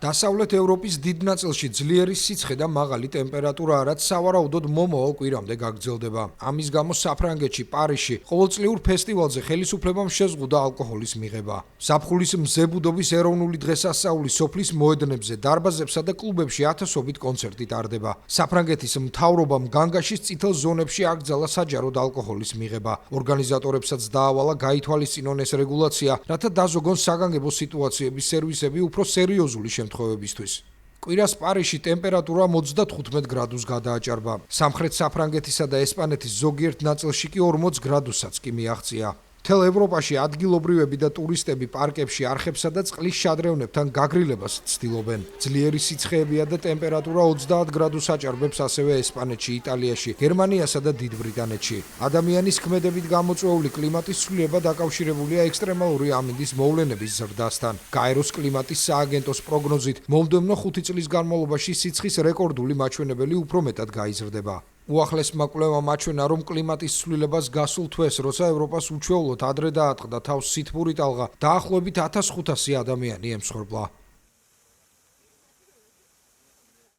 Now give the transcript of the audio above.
დასავლეთ ევროპის დიდ ნაწილში ძლიერი სიცხე და მაღალი ტემპერატურაა, რაც სავარაუდოდ მომავალ კვირამდე გაგრძელდება. ამის გამო საფრანგეთში, პარიზში ყოველწლიურ ფესტივალზე ხელისუფლებამ შეზღუდა ალკოჰოლის მიღება. ზაფხულის მზებუდობის ეროვნული დღესასწაული სოფლის მოედნებზე, დარბაზებსა და კლუბებში ათასობით კონცერტი ტარდება. საფრანგეთის მთავრობამ განგაშის წითელ ზონებში აკრძალა საჯაროდ ალკოჰოლის მიღება. ორგანიზატორებსაც დაავალა გაითვალისწინონ ეს რეგულაცია, რათა დაზოგონ საგანგებო სიტუაციების სერვისები უფრო სერიოზული შემთხვევებისთვის. კვირას პარიზში ტემპერატურა 35 გრადუსს გადააჭარბა. სამხრეთ საფრანგეთისა და ესპანეთის ზოგიერთ ნაწილში კი 40 გრადუსსაც კი მიაღწია. მთელ ევროპაში ადგილობრივები და ტურისტები პარკებში არხებსა და წყლის შადრევნებთან გაგრილებას ცდილობენ. ძლიერი სიცხეებია და ტემპერატურა 30 გრადუსს აჭარბებს ასევე ესპანეთში, იტალიაში, გერმანიასა და დიდ ბრიტანეთში. ადამიანის ქმედებით გამოწვეული კლიმატის ცვლილება დაკავშირებულია ექსტრემალური ამინდის მოვლენების ზრდასთან. გაეროს კლიმატის სააგენტოს პროგნოზით, მომდევნო 5 წლის განმავლობაში სიცხის რეკორდული მაჩვენებელი უფრო მეტად გაიზრდება. უახლესმა კვლევამ აჩვენა, რომ კლიმატის ცვლილებას გასულ თვეს, როცა ევროპას უჩვეულოდ ადრე დაატყდა თავს სითბური ტალღა, დაახლოებით 1500 ადამიანი ემსხვერპლა.